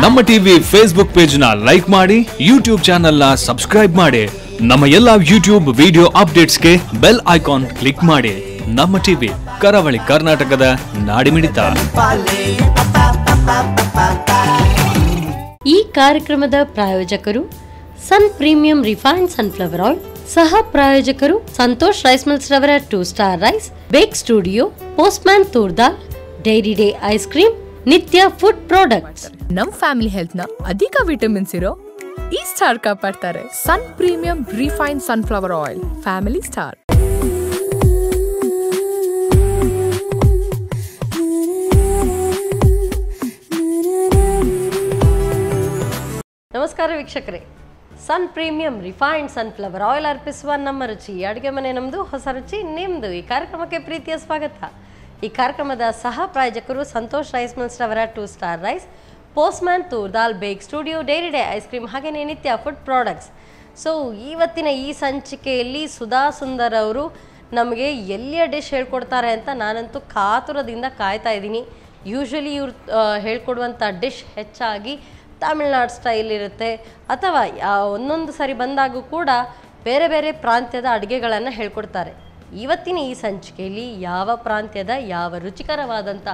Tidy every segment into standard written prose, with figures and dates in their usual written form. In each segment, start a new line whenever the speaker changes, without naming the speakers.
ನಮ್ಮ TV Facebook page ನ like ಮಾಡಿ, ಯೂಟ್ಯೂಬ್ ಚಾನೆಲ್ ನ ಸಬ್ಸ್ಕ್ರೈಬ್ ಮಾಡಿ. ನಮ್ಮ ಎಲ್ಲಾ ಯೂಟ್ಯೂಬ್ ವಿಡಿಯೋ ಅಪ್ಡೇಟ್ಸ್ಗೆ ಬೆಲ್ ಐಕಾನ್ ಕ್ಲಿಕ್ ಮಾಡಿ. ನಮ್ಮ ಟಿವಿ ಕರಾವಳಿ ಕರ್ನಾಟಕದ ನಾಡಿಮಿಡಿತ.
ಈ ಕಾರ್ಯಕ್ರಮದ ಪ್ರಾಯೋಜಕರು Sun premium refined sunflower oil, ಸಹ ಪ್ರಾಯೋಜಕರು ಸಂತೋಷ್ ರೈಸ್ ಮಿಲ್ಸ್ ರವರ 2 star rice, bake studio, postman toor dal, dairy day ice cream, Nitya food products.
ನಮ್ ಫ್ಯಾಮಿಲಿ ಹೆಲ್ತ್ ನ ಅಧಿಕ ವಿಟಮಿನ್ಸ್ ಇರೋ ಈ ಸ್ಟಾರ್ ಕಾಪಾಡ್ತಾರೆ. Sun premium refined sunflower oil, family star.
ನಮಸ್ಕಾರ ವೀಕ್ಷಕರೇ, ಸನ್ ಪ್ರೀಮಿಯಂ ರಿಫೈನ್ಡ್ ಸನ್ಫ್ಲವರ್ ಆಯಿಲ್ ಅರ್ಪಿಸುವ ನಮ್ಮ ರುಚಿ ಅಡುಗೆ ಮನೆ ನಮ್ಮದು, ಹೊಸ ರುಚಿ ನಿಮ್ಮದು. ಈ ಕಾರ್ಯಕ್ರಮಕ್ಕೆ ಪ್ರೀತಿಯ ಸ್ವಾಗತ. ಈ ಕಾರ್ಯಕ್ರಮದ ಸಹ ಪ್ರಾಯೋಜಕರು ಸಂತೋಷ್ ರೈಸ್ ಮಿಲ್ಸ್ ರವರ 2 ಸ್ಟಾರ್ ರೈಸ್, ಪೋಸ್ಟ್ಮ್ಯಾನ್ ತೂರ್ದಾಲ್, ಬೇಕ್ studio, dairy day ice cream, ಹಾಗೆಯೇ ನಿತ್ಯ ಫುಡ್ ಪ್ರಾಡಕ್ಟ್ಸ್. ಸೊ ಇವತ್ತಿನ ಈ ಸಂಚಿಕೆಯಲ್ಲಿ ಸುಧಾ ಸುಂದರ್ ಅವರು ನಮಗೆ ಎಲ್ಲಿಯ ಡಿಶ್ ಹೇಳ್ಕೊಡ್ತಾರೆ ಅಂತ ನಾನಂತೂ ಕಾತುರದಿಂದ ಕಾಯ್ತಾ ಇದ್ದೀನಿ. ಯೂಶ್ವಲಿ ಇವ್ರು ಹೇಳ್ಕೊಡುವಂಥ ಡಿಶ್ ಹೆಚ್ಚಾಗಿ ತಮಿಳ್ನಾಡು ಸ್ಟೈಲ್ ಇರುತ್ತೆ, ಅಥವಾ ಒಂದೊಂದು ಸರಿ ಬಂದಾಗೂ ಕೂಡ ಬೇರೆ ಬೇರೆ ಪ್ರಾಂತ್ಯದ ಅಡುಗೆಗಳನ್ನು ಹೇಳ್ಕೊಡ್ತಾರೆ. ಇವತ್ತಿನ ಈ ಸಂಚಿಕೆಯಲ್ಲಿ ಯಾವ ಪ್ರಾಂತ್ಯದ ಯಾವ ರುಚಿಕರವಾದಂಥ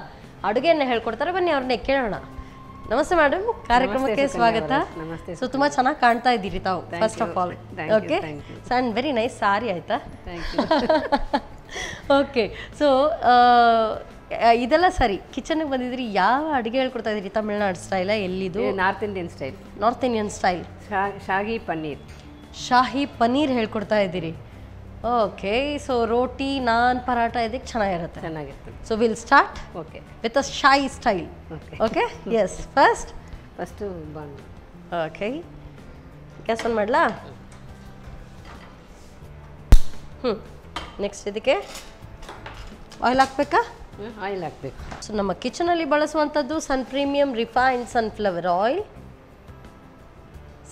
ಅಡುಗೆಯನ್ನು ಹೇಳ್ಕೊಡ್ತಾರೆ, ಬನ್ನಿ ಅವ್ರನ್ನೇ ಕೇಳೋಣ. ನಮಸ್ತೆ ಮೇಡಮ್, ಕಾರ್ಯಕ್ರಮಕ್ಕೆ ಸ್ವಾಗತ. ಸೊ ತುಂಬ ಚೆನ್ನಾಗಿ ಕಾಣ್ತಾ ಇದ್ದೀರಿ ತಾವು, first of all. Okay, and very nice sari, ಆಯಿತಾ? ಓಕೆ, ಸೊ ಇದೆಲ್ಲ ಸರಿ. ಕಿಚನ್ಗೆ ಬಂದಿದ್ರಿ, ಯಾವ ಅಡುಗೆ ಹೇಳ್ಕೊಡ್ತಾ ಇದ್ದೀರಿ? ತಮಿಳ್ನಾಡು ಸ್ಟೈಲ, ಎಲ್ಲಿದು?
North Indian style.
North Indian style,
shahi paneer.
Shahi paneer ಹೇಳ್ಕೊಡ್ತಾ ಇದ್ದೀರಿ. ಓಕೆ, ಸೊ ರೋಟಿ, ನಾನ್, ಪರಾಟ ಇದಕ್ಕೆ ಚೆನ್ನಾಗಿರುತ್ತೆ. So will start with a shahi style. Okay, yes. First
ಬನ್.
ಓಕೆ, ಗ್ಯಾಸ್ ಆನ್ ಮಾಡಲಾ? ನೆಕ್ಸ್ಟ್ ಇದಕ್ಕೆ ಆಯಿಲ್ ಹಾಕ್ಬೇಕಾ?
ಆಯಿಲ್ ಹಾಕ್ಬೇಕು.
ಸೊ ನಮ್ಮ ಕಿಚನಲ್ಲಿ ಬಳಸುವಂಥದ್ದು Sun premium refined sunflower oil.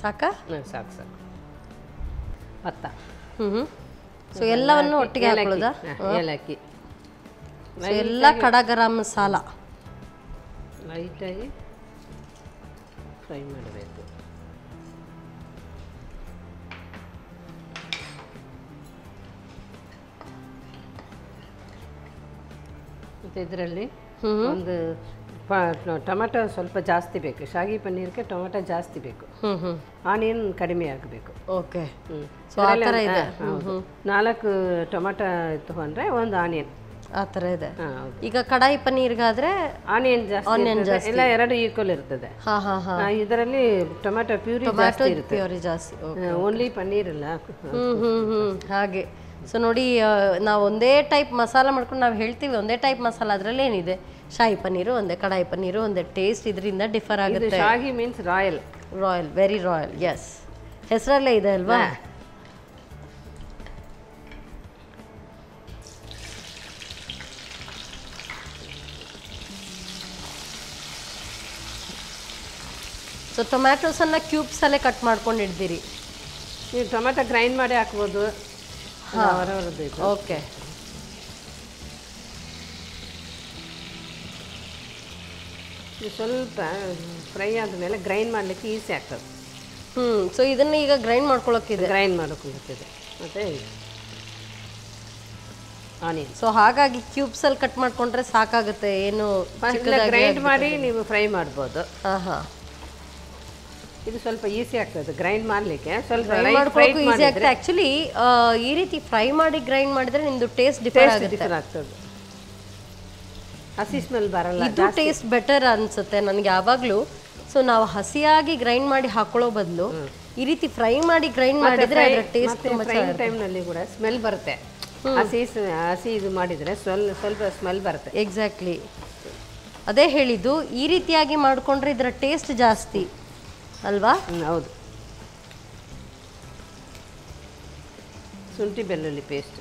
ಸಾಕಾ?
ಸಾಕು. ಭತ್ತ.
ಸೊ ಎಲ್ಲವನ್ನು ಒಟ್ಟಿಗೆ ಹಾಕೊಳ್ಳೋದಾ?
ಏಲಕ್ಕಿ,
ಎಲ್ಲ ಕಡ ಗರಂ ಮಸಾಲ
ಲೈಟಾಗಿ ಫ್ರೈ ಮಾಡಬೇಕು. ಮತ್ತು ಇದರಲ್ಲಿ ಒಂದು ಟೊಮೆಟೊ ಸ್ವಲ್ಪ ಜಾಸ್ತಿ ಬೇಕು. ಶಾಹಿ ಪನ್ನೀರ್ಗೆ ಟೊಮೆಟೊ ಜಾಸ್ತಿ ಬೇಕು. ಆನಿಯನ್ ಕಡಿಮೆ ಆಗಬೇಕು.
ಓಕೆ, ಸೊ
4 ಟೊಮೆಟೊ ತಗೊಂಡ್ರೆ 1 ಆನಿಯನ್,
ಆ ಥರ ಇದೆ. ಈಗ ಕಡಾಯಿ ಪನ್ನೀರ್ಗಾದ್ರೆ
ಆನಿಯನ್ ಜಾಸ್ತಿ ಎಲ್ಲ 2 ಈಕ್ವಲ್ ಇರ್ತದೆ. ಇದರಲ್ಲಿ ಟೊಮೆಟೊ ಪ್ಯೂರಿ
ಜಾಸ್ತಿ,
ಓನ್ಲಿ ಪನ್ನೀರ್ ಇಲ್ಲ.
ಹಾಗೆ. ಸೊ ನೋಡಿ, ನಾವು ಒಂದೇ ಟೈಪ್ ಮಸಾಲ ಮಾಡ್ಕೊಂಡು ನಾವು ಹೇಳ್ತೀವಿ ಒಂದೇ ಟೈಪ್ ಮಸಾಲ, ಅದರಲ್ಲಿ ಏನಿದೆ? ಶಾಹಿ ಪನ್ನೀರು ಒಂದೇ, ಕಡಾಯಿ ಪನ್ನೀರು ಒಂದೇ, ಟೇಸ್ಟ್ ಇದರಿಂದ ಡಿಫರ್ ಆಗುತ್ತೆ.
Shahi means royal,
very royal. Yes, ಹೆಸರಲ್ಲೇ ಇದೆ ಅಲ್ವಾ? ಸೊ ಟೊಮ್ಯಾಟೋಸನ್ನು ಕ್ಯೂಬ್ಸಲ್ಲೇ ಕಟ್ ಮಾಡ್ಕೊಂಡು ಇಡ್ತೀರಿ?
ನೀವು ಟೊಮೆಟೊ ಗ್ರೈಂಡ್ ಮಾಡಿ ಹಾಕ್ಬೋದು.
ಓಕೆ,
ಸ್ವಲ್ಪ ಫ್ರೈ ಆದಮೇಲೆ ಗ್ರೈಂಡ್ ಮಾಡಲಿಕ್ಕೆ ಈಸಿ ಆಗ್ತದೆ.
ಸೊ ಇದನ್ನು ಈಗ ಗ್ರೈಂಡ್ ಮಾಡ್ಕೊಳ್ಳೋಕ್ಕಿದೆ,
ಮತ್ತು ಆನಿಯನ್.
ಸೊ ಹಾಗಾಗಿ ಕ್ಯೂಬ್ಸಲ್ಲಿ ಕಟ್ ಮಾಡ್ಕೊಂಡ್ರೆ ಸಾಕಾಗುತ್ತೆ. ಏನು
ಗ್ರೈಂಡ್ ಮಾಡಿ ನೀವು ಫ್ರೈ ಮಾಡ್ಬೋದು. ಇದು ಸ್ವಲ್ಪ ಈಸಿ ಆಗ್ತದೆ ಗ್ರೈಂಡ್ ಮಾಡಲಿಕ್ಕೆ, ಸ್ವಲ್ಪ
ಈಸಿ ಆಗ್ತದೆ. ಆ್ಯಕ್ಚುಲಿ ಈ ರೀತಿ ಫ್ರೈ ಮಾಡಿ ಗ್ರೈಂಡ್ ಮಾಡಿದ್ರೆ ನಿಮ್ದು ಟೇಸ್ಟ್ ಡಿಫರ್
ಆಗ್ತದೆ. ಹಸಿ ಸ್ಮೆಲ್ ಬರಲ್ಲ,
ಇದು ಟೇಸ್ಟ್ ಬೆಟರ್ ಅನ್ಸುತ್ತೆ ನನಗೆ ಯಾವಾಗಲೂ. ಸೊ ನಾವು ಹಸಿಯಾಗಿ ಗ್ರೈಂಡ್ ಮಾಡಿ ಹಾಕೊಳ್ಳೋ ಬದಲು ಈ ರೀತಿ ಫ್ರೈ ಮಾಡಿ ಗ್ರೈಂಡ್ ಮಾಡಿದ್ರೆ ಅದರ ಟೇಸ್ಟ್ ತುಂಬ ಚೆನ್ನಾಗಿ
ಟೈಮ್ನಲ್ಲಿ ಕೂಡ ಸ್ಮೆಲ್ ಬರುತ್ತೆ. ಹಸಿ ಇದು ಮಾಡಿದರೆ ಸ್ವಲ್ಪ ಸ್ಮೆಲ್ ಬರುತ್ತೆ.
ಎಕ್ಸಾಕ್ಟ್ಲಿ, ಅದೇ ಹೇಳಿದ್ದು. ಈ ರೀತಿಯಾಗಿ ಮಾಡಿಕೊಂಡ್ರೆ ಇದರ ಟೇಸ್ಟ್ ಜಾಸ್ತಿ ಅಲ್ವಾ?
ಹೌದು. ಶುಂಠಿ ಬೆಳ್ಳುಳ್ಳಿ ಪೇಸ್ಟ್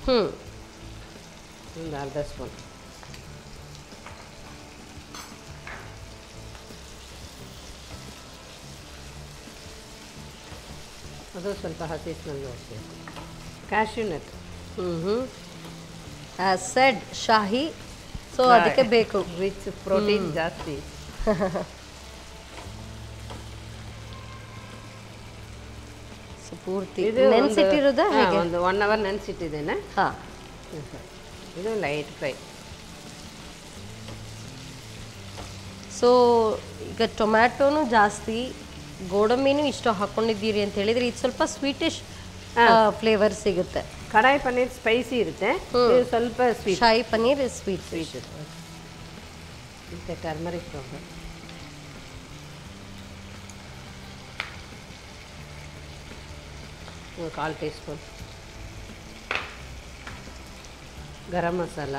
ಒಂದು ಅರ್ಧ ಸ್ಪೂನ್. ಅದು ಸ್ವಲ್ಪ ಹಸಿ ಸ್ಮೆಲ್ ಹೋಗಬೇಕು. ಕ್ಯಾಶ್ಯೂ ನಟ್,
ಆಸ್ ಸೆಡ್ ಶಾಹಿ, ಸೊ ಅದಕ್ಕೆ ಬೇಕು
ರಿಚ್ ಪ್ರೋಟೀನ್ ಜಾಸ್ತಿ.
ಸೊ ಪೂರ್ತಿ ನೆನೆಸಿಟ್ಟಿರೋದಾ ಹೇಗೆ?
ಒಂದು 1 hour ನೆನೆಸಿಟ್ಟಿದ್ದೇನೆ.
ಹಾಂ,
ಇದು ಲೈಟ್ ಫ್ರೈ.
ಸೊ ಈಗ ಟೊಮ್ಯಾಟೋನು ಜಾಸ್ತಿ, ಗೋಡಂಬಿನೂ ಇಷ್ಟು ಹಾಕ್ಕೊಂಡಿದ್ದೀರಿ ಅಂತ ಹೇಳಿದರೆ ಇದು ಸ್ವಲ್ಪ ಸ್ವೀಟಿಶ್ ಫ್ಲೇವರ್ ಸಿಗುತ್ತೆ.
ಕಡಾಯಿ ಪನ್ನೀರ್ ಸ್ಪೈಸಿ ಇರುತ್ತೆ, ಇದು ಸ್ವಲ್ಪ ಸ್ವೀಟ್.
ಶಾಹಿ ಪನ್ನೀರ್ ಸ್ವೀಟ್
ಮತ್ತು ಟರ್ಮರಿಕ್ ಪೌಡರ್, ಒಂದು 1/4 ಟೀ ಸ್ಪೂನ್ ಗರಂ ಮಸಾಲ,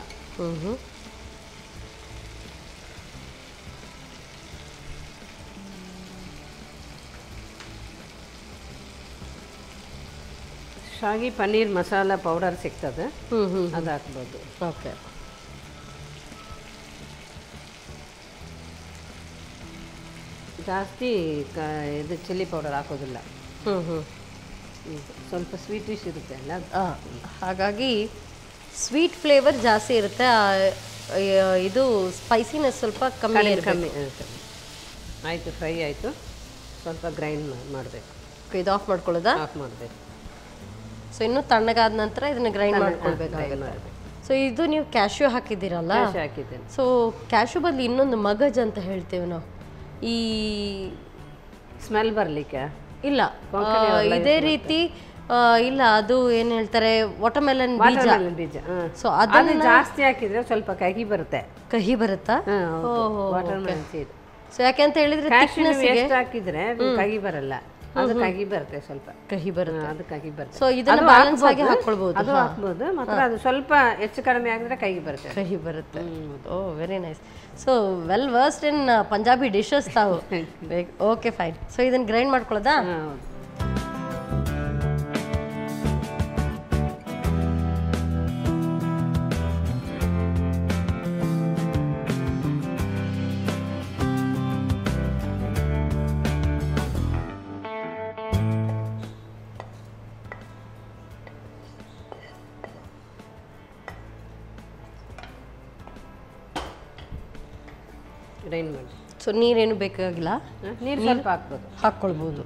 ಶಾಹಿ ಪನ್ನೀರ್ ಮಸಾಲ ಪೌಡರ್ ಸಿಗ್ತದೆ, ಅದು ಹಾಕ್ಬೋದು.
ಓಕೆ,
ಜಾಸ್ತಿ ಇದು ಚಿಲ್ಲಿ ಪೌಡರ್ ಹಾಕೋದಿಲ್ಲ, ಸ್ವಲ್ಪ ಸ್ವೀಟಿಶ್ ಇರುತ್ತೆ ಅಲ್ಲ,
ಹಾಗಾಗಿ ಸ್ವೀಟ್ ಫ್ಲೇವರ್ ಜಾಸ್ತಿ ಇರುತ್ತೆ, ಇದು ಸ್ಪೈಸಿನೆಸ್ ಸ್ವಲ್ಪ ಕಮ್ಮಿ
ಇರುತ್ತೆ. ಆಯಿತು, ಫ್ರೈ ಆಯಿತು, ಸ್ವಲ್ಪ ಗ್ರೈಂಡ್ ಮಾಡಬೇಕು.
ಇದು ಆಫ್ ಮಾಡ್ಕೊಳ್ಳೋದಾ?
ಆಫ್ ಮಾಡಬೇಕು.
ಸೊ ಇನ್ನು ತಣ್ಣಗಾದ ನಂತರ ಇದನ್ನ ಗ್ರೈಂಡ್ ಮಾಡ್ಕೊಳ್ಬೇಕಾಗುತ್ತೆ. ಸೊ ಇದು ನೀವು ಕ್ಯಾಶ್ಯೂ ಹಾಕಿದ್ದೀರಲ್ಲ?
ಹಾಕಿದ್ದೇನೆ.
ಸೊ ಕ್ಯಾಶ್ಯೂ ಬದಲು ಇನ್ನೊಂದು ಮಗಜ್ ಅಂತ ಹೇಳ್ತೇವೆ ನಾವು, ಈ
ಸ್ಮೆಲ್ ಬರಲಿಕ್ಕೆ
ಇಲ್ಲ ಇದೇ ರೀತಿ ಇಲ್ಲ, ಅದು ಏನು ಹೇಳ್ತಾರೆ ವಾಟರ್ಮೆಲನ್
ಬೀಜ.
ಸೊ
ಅದನ್ನು ಜಾಸ್ತಿ ಹಾಕಿದ್ರೆ ಸ್ವಲ್ಪ ಕಹಿ ಬರುತ್ತೆ.
ಕಹಿ ಬರುತ್ತಾ?
Watermelon seed.
ಸೊ ಯಾಕೆ ಅಂತ ಹೇಳಿದ್ರೆ
ಎಷ್ಟು ಹಾಕಿದ್ರೆ ಕಹಿ ಬರಲ್ಲ, ಅದು ಕಹಿ ಬರುತ್ತೆ, ಸ್ವಲ್ಪ
ಕಹಿ ಬರುತ್ತೆ,
ಅದು ಕಹಿ ಬರುತ್ತೆ.
ಸೊ ಇದನ್ನ ಬ್ಯಾಲೆನ್ಸ್ ಆಗಿ ಹಾಕೊಳ್ಬಹುದು,
ಅದು ಹಾಕ್ಬೋದು. ಮಾತ್ರ ಅದು ಸ್ವಲ್ಪ ಹೆಚ್ಚು ಕಡಿಮೆ ಆಗಿದ್ರೆ ಕಹಿ ಬರುತ್ತೆ.
ಕಹಿ ಬರುತ್ತೆ. Oh very nice. So well versed in Punjabi dishes ತಾವು. Okay fine. ಸೊ ಇದನ್ನ ಗ್ರೈಂಡ್ ಮಾಡ್ಕೊಳ್ಳೋದಾ?
ಗ್ರೈಂಡ್ ಮಾಡಿ.
ಸೊ ನೀರೇನು ಬೇಕಾಗಿಲ್ಲ,
ನೀರು ಸ್ವಲ್ಪ ಹಾಕ್ಬೋದು,
ಹಾಕ್ಕೊಳ್ಬೋದು.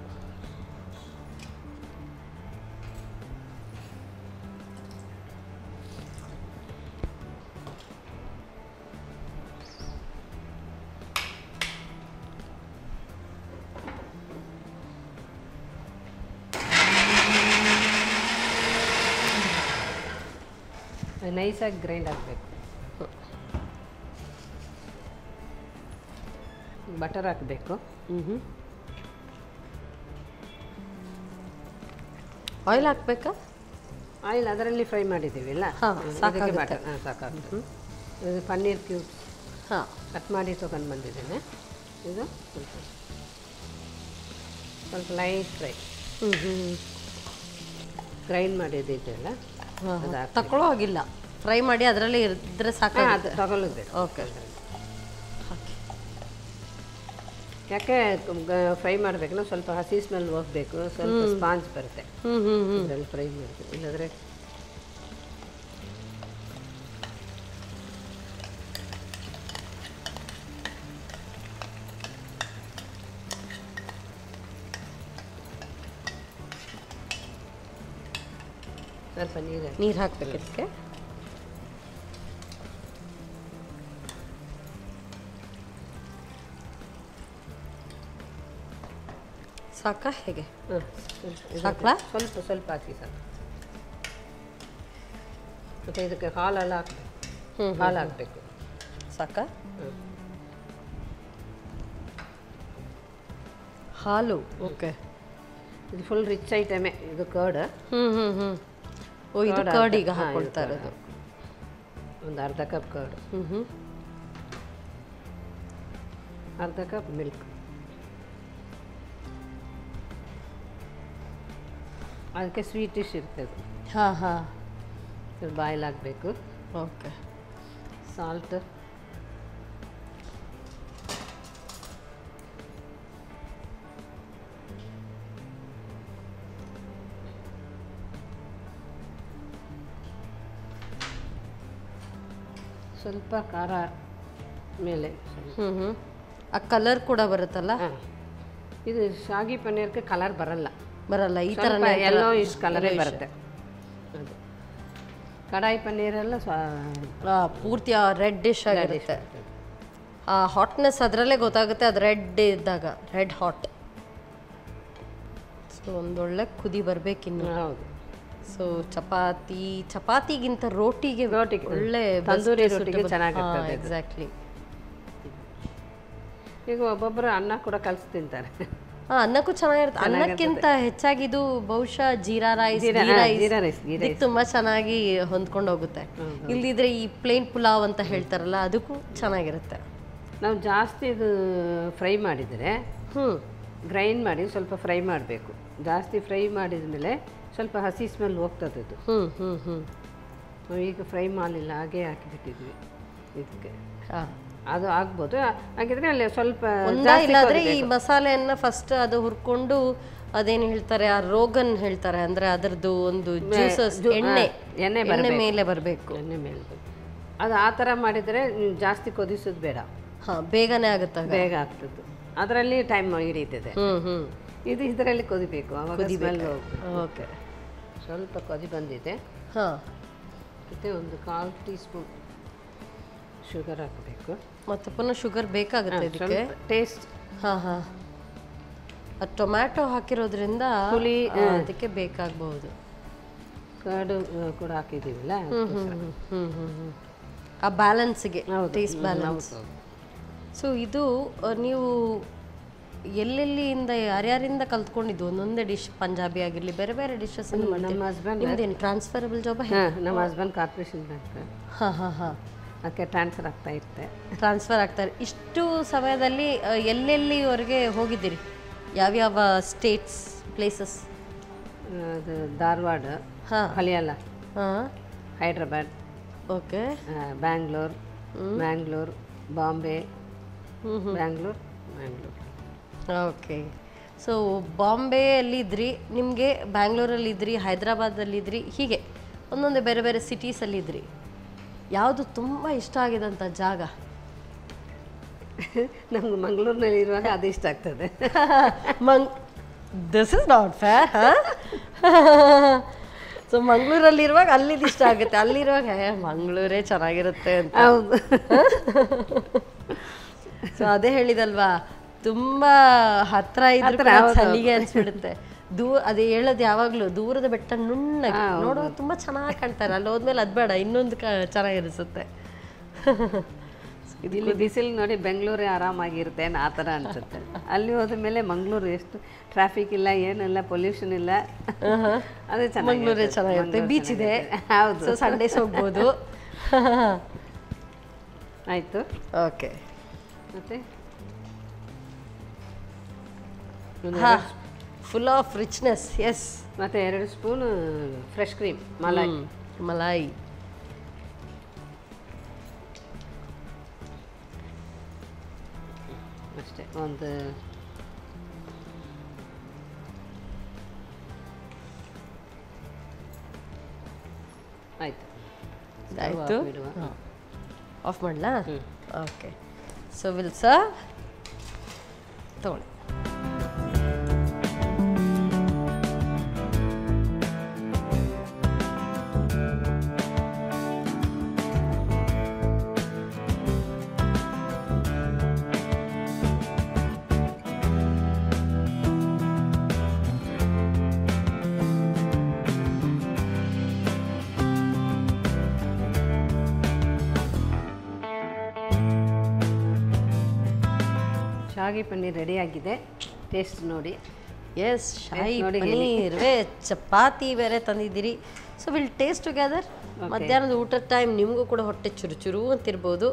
ನೈಸಾಗಿ ಗ್ರೈಂಡ್ ಆಗಬೇಕು. ಬಟರ್ ಹಾಕಬೇಕು.
ಆಯಿಲ್ ಹಾಕ್ಬೇಕಾ?
ಆಯಿಲ್ ಅದರಲ್ಲಿ ಫ್ರೈ ಮಾಡಿದ್ದೀವಿ ಇಲ್ಲ,
ಸಾಕಾಗುತ್ತೆ.
ಸಾಕಾಗುತ್ತೆ. ಇದು ಪನ್ನೀರ್ ಕ್ಯೂಬ್ ಕಟ್ ಮಾಡಿ ತೊಗೊಂಡು ಬಂದಿದ್ದೇನೆ. ಇದು ಸ್ವಲ್ಪ ಲೈಟ್ ಫ್ರೈ, ಗ್ರೈಂಡ್ ಮಾಡಿದ್ದಿದ್ದೆಲ್ಲ
ತಗೊಳ್ಳೋ ಆಗಿಲ್ಲ, ಫ್ರೈ ಮಾಡಿ ಅದರಲ್ಲಿ ಇದ್ರೆ ಸಾಕು,
ಅದು ತಗೊಳ್ಳೋದು.
ಓಕೆ.
ಯಾಕೆ ಫ್ರೈ ಮಾಡಬೇಕಂದ್ರೆ ಸ್ವಲ್ಪ ಹಸಿ ಸ್ಮೆಲ್ ಹೋಗಬೇಕು, ಸ್ವಲ್ಪ ಸ್ಪಾಂಜ್ ಬರುತ್ತೆ ಅದರಲ್ಲಿ ಫ್ರೈ ಮಾಡ್ತೀವಿ. ಇಲ್ಲಾಂದರೆ ಸ್ವಲ್ಪ
ನೀರು ಹಾಕ್ಬೇಕು ಇದಕ್ಕೆ. ಸಾಕಾ ಹೇಗೆ? ಸಾಕಲಾ?
ಸ್ವಲ್ಪ ಸ್ವಲ್ಪ ಹಾಕಿ ಸಾಕು. ಮತ್ತು ಇದಕ್ಕೆ ಹಾಲೆಲ್ಲ ಹಾಕಬೇಕು, ಹಾಲು ಹಾಕಬೇಕು.
ಸಾಕಾ? ಹಾಲು. ಓಕೆ.
ಇದು ಫುಲ್ ರಿಚ್ ಐಟಮೇ, ಇದು ಕರ್ಡ್.
ಓ ಇದು ಕರ್ಡ್ ಈಗ ಹಾಕ್ಕೊಳ್ತಾ ಇರೋದು.
ಒಂದು ಅರ್ಧ ಕಪ್ ಕರ್ಡ್, ಅರ್ಧ ಕಪ್ ಮಿಲ್ಕ್. ಅದಕ್ಕೆ ಸ್ವೀಟಿಶ್ ಇರ್ತದೆ. ಸ್ವಲ್ಪ ಬಾಯ್ಲ್ ಆಗಬೇಕು.
ಓಕೆ.
ಸಾಲ್ಟ್, ಸ್ವಲ್ಪ ಖಾರ ಮೇಲೆ,
ಆ ಕಲರ್ ಕೂಡ ಬರುತ್ತಲ್ಲ.
ಇದು ಶಾಗಿ ಪನ್ನೀರ್ಗೆ ಕಲರ್ ಬರಲ್ಲ,
ಈ ಥರ
ಎಲ್ಲೋ ಇಷ್ಟು ಕಲರೇ ಬರುತ್ತೆ. ಅದು ಕಡಾಯಿ ಪನ್ನೀರೆಲ್ಲ
ಪೂರ್ತಿ ರೆಡ್ಡಿಶ್ ಆಗಿರುತ್ತೆ. ಆ ಹಾಟ್ನೆಸ್ ಅದರಲ್ಲೇ ಗೊತ್ತಾಗುತ್ತೆ, ಅದು ರೆಡ್ ಇದ್ದಾಗ, ರೆಡ್ ಹಾಟ್. ಸೊ ಒಂದೊಳ್ಳೆ ಕುದಿ ಬರಬೇಕಿನ್ನು.
ಹೌದು.
ಸೊ ಚಪಾತಿಗಿಂತ ರೋಟಿಗೆ ಒಳ್ಳೆ
ತಂದೂರಿ ರೋಟಿಗೆ ಚೆನ್ನಾಗಿರ್ತದೆ.
ಎಕ್ಸಾಕ್ಟ್ಲಿ.
ಈಗ ಒಬ್ಬೊಬ್ಬರು ಅನ್ನ ಕೂಡ ಕಲಸಿ ತಿಂತಾರೆ.
ಅನ್ನಕ್ಕೂ ಚೆನ್ನಾಗಿರುತ್ತೆ. ಅನ್ನಕ್ಕಿಂತ ಹೆಚ್ಚಾಗಿ ಇದು ಬಹುಶಃ ಜೀರಾ ರೈಸ್ ತುಂಬಾ ಚೆನ್ನಾಗಿ ಹೊಂದ್ಕೊಂಡು ಹೋಗುತ್ತೆ. ಇಲ್ದಿದ್ರೆ ಈ ಪ್ಲೇನ್ ಪುಲಾವ್ ಅಂತ ಹೇಳ್ತಾರಲ್ಲ, ಅದಕ್ಕೂ ಚೆನ್ನಾಗಿರುತ್ತೆ.
ನಾವು ಜಾಸ್ತಿ ಇದು ಫ್ರೈ ಮಾಡಿದರೆ ಗ್ರೈಂಡ್ ಮಾಡಿ ಸ್ವಲ್ಪ ಫ್ರೈ ಮಾಡಬೇಕು. ಜಾಸ್ತಿ ಫ್ರೈ ಮಾಡಿದ ಮೇಲೆ ಸ್ವಲ್ಪ ಹಸಿ ಸ್ಮೆಲ್ ಹೋಗ್ತದೆ ಇದು. ಈಗ ಫ್ರೈ ಮಾಡಲಿಲ್ಲ, ಹಾಗೆ ಹಾಕಿಬಿಟ್ಟಿದ್ವಿ ಇದಕ್ಕೆ. ಅದು ಆಗ್ಬೋದು. ಹಾಗಿದ್ರೆ ಅಲ್ಲಿ ಸ್ವಲ್ಪ
ಇಲ್ಲಾದ್ರೆ ಈ ಮಸಾಲೆಯನ್ನ ಫಸ್ಟ್ ಅದು ಹುರ್ಕೊಂಡು ಅದೇನು ಹೇಳ್ತಾರೆ, ಆ ರೋಗನ್ ಹೇಳ್ತಾರೆ, ಅಂದ್ರೆ ಅದರದ್ದು ಒಂದು ಜ್ಯೂಸಸ್ ಎಣ್ಣೆ ಮೇಲೆ ಬರಬೇಕು.
ಎಣ್ಣೆ ಮೇಲೆ ಅದು ಆ ಥರ ಮಾಡಿದರೆ ಜಾಸ್ತಿ ಕೊದಿಸೋದು ಬೇಡ.
ಬೇಗನೆ ಆಗುತ್ತೆ,
ಬೇಗ ಆಗ್ತದೆ. ಅದರಲ್ಲಿ ಟೈಮ್ ಹಿಡಿತದೆ. ಇದು ಇದರಲ್ಲಿ ಕೊದಿಬೇಕು, ಅವಾಗ ಸ್ಮೆಲ್ ಹೋಗ್ಬೇಕು.
ಓಕೆ,
ಸ್ವಲ್ಪ ಕೊದಿ ಬಂದಿದೆ. ಮತ್ತೆ ಒಂದು 1/4 ಟೀ ಸ್ಪೂನ್ ಶುಗರ್ ಹಾಕಬೇಕು.
ಮತ್ತೆ ಪುನಃ ಶುಗರ್ ಬೇಕಾಗುತ್ತೆ ಇದಕ್ಕೆ
ಟೇಸ್ಟ್.
ಟೊಮ್ಯಾಟೊ ಹಾಕಿರೋದ್ರಿಂದ ಹುಳಿ ಅದಕ್ಕೆ ಬೇಕಾಗಬಹುದು.
ಕರ್ಡು ಕೂಡ ಹಾಕಿದ್ದೀವಿಲ್ಲ,
ಆ ಬ್ಯಾಲೆನ್ಸ್ಗೆ, ಟೇಸ್ಟ್ ಬ್ಯಾಲೆನ್ಸ್. ಸೊ ಇದು ನೀವು ಎಲ್ಲೆಲ್ಲಿಂದ ಯಾರ್ಯಾರಿಂದ ಕಲ್ತ್ಕೊಂಡಿದ್ದು? ಒಂದೊಂದೇ ಡಿಶ್, ಪಂಜಾಬಿ ಆಗಿರಲಿ, ಬೇರೆ ಬೇರೆ ಡಿಶಸ್.
ನಮ್ಮ ಹಸ್ಬೆಂಡ್
ನಿಮ್ದೇನು ಟ್ರಾನ್ಸ್ಫರಬಲ್ ಜಾಬ್?
ನಮ್ಮ ಹಸ್ಬೆಂಡ್ ಕಾರ್ಪೊರೇಷನ್ ಬ್ಯಾಂಕ್, ಅದಕ್ಕೆ ಟ್ರಾನ್ಸ್ಫರ್ ಆಗ್ತಾ ಇರುತ್ತೆ.
ಟ್ರಾನ್ಸ್ಫರ್ ಆಗ್ತಾರೆ. ಇಷ್ಟು ಸಮಯದಲ್ಲಿ ಎಲ್ಲೆಲ್ಲಿವರೆಗೆ ಹೋಗಿದ್ದೀರಿ? ಯಾವ್ಯಾವ ಸ್ಟೇಟ್ಸ್, ಪ್ಲೇಸಸ್?
ಅದು Dharwad, Haliyal, Hyderabad,
okay,
Bangalore, Bombay, Bangalore.
Okay. So ಬಾಂಬೆಯಲ್ಲಿ ಇದ್ರಿ, ನಿಮಗೆ ಬ್ಯಾಂಗ್ಳೂರಲ್ಲಿ ಇದ್ರಿ, ಹೈದ್ರಾಬಾದಲ್ಲಿ ಇದ್ರಿ, ಹೀಗೆ ಒಂದೊಂದೇ ಬೇರೆ ಬೇರೆ ಸಿಟೀಸಲ್ಲಿ ಇದ್ರಿ. ಯಾವುದು ತುಂಬ ಇಷ್ಟ ಆಗಿದಂಥ ಜಾಗ?
ನಮ್ಗೆ ಮಂಗಳೂರಿನಲ್ಲಿ ಇರುವಾಗ ಅದು ಇಷ್ಟ ಆಗ್ತದೆ.
This is not fair. So ಮಂಗಳೂರಲ್ಲಿರುವಾಗ ಅಲ್ಲಿದ್ದು ಇಷ್ಟ ಆಗುತ್ತೆ, ಅಲ್ಲಿರುವಾಗ ಮಂಗಳೂರೇ ಚೆನ್ನಾಗಿರುತ್ತೆ ಅಂತ.
ಹೌದು.
ಸೊ ಅದೇ ಹೇಳಿದಲ್ವಾ, ತುಂಬ ಹತ್ರ ಇದ್ರೆ ಚಳಿಗೆ ಅನ್ಸ್ಬಿಡುತ್ತೆ. ಅದೇ ಹೇಳೋದು ಯಾವಾಗಲೂ, ದೂರದ ಬೆಟ್ಟ ನುಣ್ಣಗೆ ನೋಡುವಾಗ ತುಂಬ ಚೆನ್ನಾಗಿ ಕಾಣ್ತಾರೆ, ಅಲ್ಲಿ ಹೋದ್ಮೇಲೆ ಅದು ಬೇಡ, ಇನ್ನೊಂದು ಚೆನ್ನಾಗಿರಿಸುತ್ತೆ.
ಇಲ್ಲಿ ಬಿಸಿಲು ನೋಡಿ ಬೆಂಗಳೂರೇ ಆರಾಮಾಗಿರುತ್ತೆ ಆ ಥರ ಅನಿಸುತ್ತೆ. ಅಲ್ಲಿ ಹೋದ ಮೇಲೆ ಮಂಗಳೂರು ಎಷ್ಟು ಟ್ರಾಫಿಕ್ ಇಲ್ಲ, ಏನಿಲ್ಲ, ಪೊಲ್ಯೂಷನ್ ಇಲ್ಲ, ಅದೇ ಚೆನ್ನಾಗಿ,
ಮಂಗಳೂರೇ ಚೆನ್ನಾಗಿರುತ್ತೆ. ಬೀಚ್ ಇದೆ, ಹೌದು, ಸಂಡೇಸ್ ಹೋಗ್ಬೋದು.
ಆಯಿತು,
ಓಕೆ.
ಮತ್ತೆ
ಫುಲ್ ಆಫ್ ರಿಚ್ನೆಸ್. ಎಸ್.
ಮತ್ತು 2 ಸ್ಪೂನ್ ಫ್ರೆಶ್ ಕ್ರೀಮ್,
ಮಲಾಯಿ.
ಅಷ್ಟೇ. ಒಂದು
ಆಯಿತು, ಆಫ್ ಮಾಡಲಾ? ಓಕೆ. So will serve. ತಗೊಳ್ಳಿ.
ಶಾಗಿ ಪನ್ನೀರ್ ರೆಡಿ ಆಗಿದೆ, ಟೇಸ್ಟ್ ನೋಡಿ.
ಎಸ್, ಶಾಹಿ ಪನ್ನೀರ್ ಚಪಾತಿ ಬೇರೆ ತಂದಿದ್ದೀರಿ. So will taste together. ಮಧ್ಯಾಹ್ನದ ಊಟದ ಟೈಮ್ ನಿಮಗೂ ಕೂಡ ಹೊಟ್ಟೆ ಚುರು ಅಂತಿರ್ಬೋದು.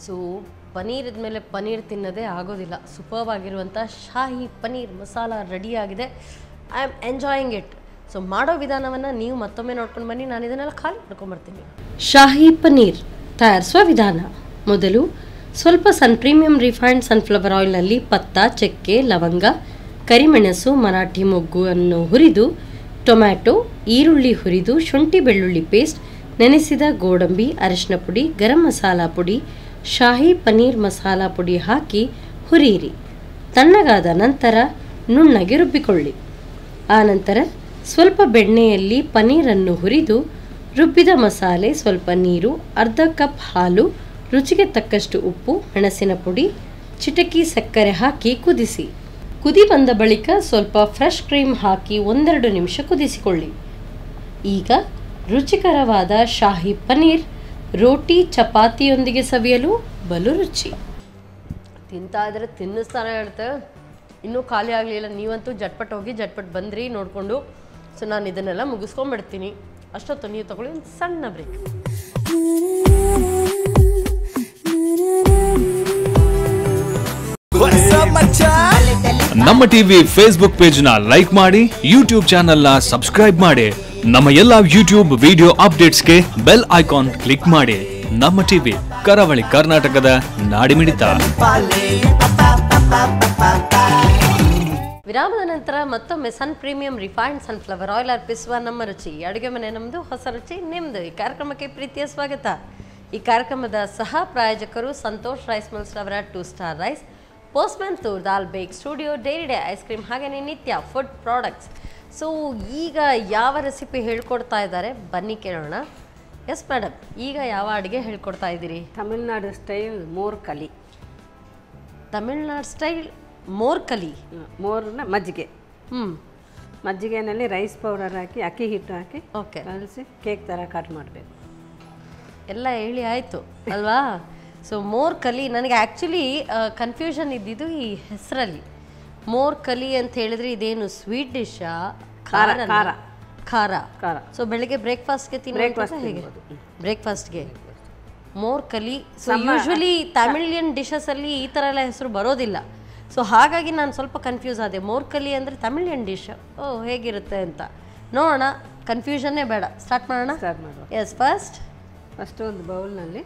ಸೊ ಪನ್ನೀರ್ ಇದ್ಮೇಲೆ ಪನ್ನೀರ್ ತಿನ್ನೋದೇ ಆಗೋದಿಲ್ಲ. ಸೂಪರ್ಬ್ ಆಗಿರುವಂಥ ಶಾಹಿ ಪನ್ನೀರ್ ಮಸಾಲ ರೆಡಿ ಆಗಿದೆ. I am enjoying it. So ಮಾಡೋ ವಿಧಾನವನ್ನು ನೀವು ಮತ್ತೊಮ್ಮೆ ನೋಡ್ಕೊಂಡು ಬನ್ನಿ, ನಾನು ಇದನ್ನೆಲ್ಲ ಖಾಲಿ ಮಾಡ್ಕೊಂಬರ್ತೀನಿ. ಶಾಹಿ ಪನ್ನೀರ್ ತಯಾರಿಸುವ ವಿಧಾನ: ಮೊದಲು ಸ್ವಲ್ಪ ಪ್ರೀಮಿಯಂ ರಿಫೈನ್ಡ್ ಸನ್ಫ್ಲವರ್ ಆಯಿಲ್ನಲ್ಲಿ ಪತ್ತ, ಚಕ್ಕೆ, ಲವಂಗ, ಕರಿಮೆಣಸು ಮರಾಠಿ ಮೊಗ್ಗನ್ನು ಹುರಿದು, ಟೊಮ್ಯಾಟೊ, ಈರುಳ್ಳಿ ಹುರಿದು, ಶುಂಠಿ ಬೆಳ್ಳುಳ್ಳಿ ಪೇಸ್ಟ್, ನೆನೆಸಿದ ಗೋಡಂಬಿ, ಅರಿಶಿನ ಪುಡಿ, ಗರಂ ಮಸಾಲ ಪುಡಿ, ಶಾಹಿ ಪನ್ನೀರ್ ಮಸಾಲ ಪುಡಿ ಹಾಕಿ ಹುರಿಯಿರಿ. ತಣ್ಣಗಾದ ನಂತರ ನುಣ್ಣಗೆ ರುಬ್ಬಿಕೊಳ್ಳಿ. ಆನಂತರ ಸ್ವಲ್ಪ ಬೆಣ್ಣೆಯಲ್ಲಿ ಪನ್ನೀರನ್ನು ಹುರಿದು, ರುಬ್ಬಿದ ಮಸಾಲೆ, ಸ್ವಲ್ಪ ನೀರು, ಅರ್ಧ ಕಪ್ ಹಾಲು, ರುಚಿಗೆ ತಕ್ಕಷ್ಟು ಉಪ್ಪು, ಮೆಣಸಿನ ಪುಡಿ, ಚಿಟಕಿ ಸಕ್ಕರೆ ಹಾಕಿ ಕುದಿಸಿ. ಕುದಿ ಬಂದ ಬಳಿಕ ಸ್ವಲ್ಪ ಫ್ರೆಶ್ ಕ್ರೀಮ್ ಹಾಕಿ 1-2 ನಿಮಿಷ ಕುದಿಸಿಕೊಳ್ಳಿ. ಈಗ ರುಚಿಕರವಾದ ಶಾಹಿ ಪನ್ನೀರ್ ರೋಟಿ ಚಪಾತಿಯೊಂದಿಗೆ ಸವಿಯಲು ಬಲು ರುಚಿ. ತಿಂತಾ ಇದ್ರೆ ತಿನ್ನಿಸ್ತಾನೆ ಹೇಳ್ತೆ. ಇನ್ನೂ ಖಾಲಿ ಆಗಲಿಲ್ಲ. ನೀವಂತೂ ಜಟ್ಪಟ್ ಹೋಗಿ ಜಟ್ಪಟ್ ಬಂದ್ರಿ ನೋಡಿಕೊಂಡು. ಸೊ ನಾನು ಇದನ್ನೆಲ್ಲ ಮುಗಿಸ್ಕೊಂಡ್ಬಿಡ್ತೀನಿ. ಅಷ್ಟೊತ್ತು ನೀವು ತಗೊಳ್ಳಿ ಒಂದು ಸಣ್ಣ ಬ್ರೇಕ್.
ನಮ್ಮ ಟಿವಿ ಫೇಸ್ಬುಕ್ ಪೇಜ್ ನ ಲೈಕ್ ಮಾಡಿ, ಯೂಟ್ಯೂಬ್ ಚಾನೆಲ್ ನ ಸಬ್ಸ್ಕ್ರೈಬ್ ಮಾಡಿ. ನಮ್ಮ ಎಲ್ಲಾ ಯೂಟ್ಯೂಬ್ ವಿಡಿಯೋ ಅಪ್ಡೇಟ್ಸ್ಗೆ ಬೆಲ್ ಐಕಾನ್ ಕ್ಲಿಕ್ ಮಾಡಿ. ನಮ್ಮ ಟಿವಿ ಕರಾವಳಿ ಕರ್ನಾಟಕದ ನಾಡಿಮಿಡಿತ.
ವಿರಾಮದ ನಂತರ ಮತ್ತೊಮ್ಮೆ Sun premium refined sunflower oil ಅರ್ಪಿಸುವ ನಮ್ಮ ರುಚಿ ಅಡುಗೆ ಮನೆ ನಮ್ಮದು, ಹೊಸ ರುಚಿ ನಿಮ್ಮದು. ಈ ಕಾರ್ಯಕ್ರಮಕ್ಕೆ ಪ್ರೀತಿಯ ಸ್ವಾಗತ. ಈ ಕಾರ್ಯಕ್ರಮದ ಸಹ ಪ್ರಾಯೋಜಕರು ಸಂತೋಷ್ ರೈಸ್ ಮಿಲ್ಸ್ ಅವರ 2 star rice, postman toor dal ಬೇಕ್ studio, dairy day ice cream, ಹಾಗೆಯೇ ನಿತ್ಯ ಫುಡ್ ಪ್ರಾಡಕ್ಟ್ಸ್. ಸೊ ಈಗ ಯಾವ ರೆಸಿಪಿ ಹೇಳ್ಕೊಡ್ತಾ ಇದ್ದಾರೆ ಬನ್ನಿ ಕೇಳೋಣ. ಎಸ್ ಮೇಡಮ್, ಈಗ ಯಾವ ಅಡುಗೆ ಹೇಳ್ಕೊಡ್ತಾ ಇದ್ದೀರಿ?
ತಮಿಳ್ನಾಡು ಸ್ಟೈಲ್ ಮೋರ್ ಕಲಿ.
ತಮಿಳ್ನಾಡು ಸ್ಟೈಲ್ ಮೋರ್ ಕಲಿ.
ಮೋರ್ನ ಮಜ್ಜಿಗೆ. ಮಜ್ಜಿಗೆನಲ್ಲಿ ರೈಸ್ ಪೌಡರ್ ಹಾಕಿ, ಅಕ್ಕಿ ಹಿಟ್ಟು ಹಾಕಿ
ಓಕೆ
ಕಲಸಿ ಕೇಕ್ ಥರ ಕಟ್ ಮಾಡಬೇಕು.
ಎಲ್ಲ ಹೇಳಿ ಆಯಿತು ಅಲ್ವಾ? ಸೊ ಮೋರ್ ಕಲಿ, ನನಗೆ ಆ್ಯಕ್ಚುಲಿ ಕನ್ಫ್ಯೂಷನ್ ಇದ್ದಿದ್ದು ಈ ಹೆಸರಲ್ಲಿ. ಮೋರ್ ಕಲಿ ಅಂತ ಹೇಳಿದ್ರೆ ಇದೇನು ಸ್ವೀಟ್ ಡಿಶಾ? ಖಾರ ಖಾರ ಖಾರ ಖಾರ. ಸೊ ಬೆಳಿಗ್ಗೆ ಬ್ರೇಕ್ಫಾಸ್ಟ್ಗೆ ತಿನ್ನೋದು ಹೇಗೆ? ಬ್ರೇಕ್ಫಾಸ್ಟ್ಗೆ ಮೋರ್ ಕಲಿ. ಸೊ ಯೂಶ್ವಲಿ ತಮಿಳಿಯನ್ ಡಿಶಸಲ್ಲಿ ಈ ಥರ ಎಲ್ಲ ಹೆಸರು ಬರೋದಿಲ್ಲ. ಸೊ ಹಾಗಾಗಿ ನಾನು ಸ್ವಲ್ಪ ಕನ್ಫ್ಯೂಸ್ ಆದೆ. ಮೋರ್ ಕಲಿ ಅಂದರೆ ತಮಿಳಿಯನ್ ಡಿಶ್, ಓ ಹೇಗಿರುತ್ತೆ ಅಂತ ನೋಡೋಣ. ಕನ್ಫ್ಯೂಷನ್ನೇ ಬೇಡ, ಸ್ಟಾರ್ಟ್ ಮಾಡೋಣ.
ಸ್ಟಾರ್ಟ್ ಮಾಡುವ.
ಎಸ್, ಫಸ್ಟ್
ಒಂದು ಬೌಲ್ನಲ್ಲಿ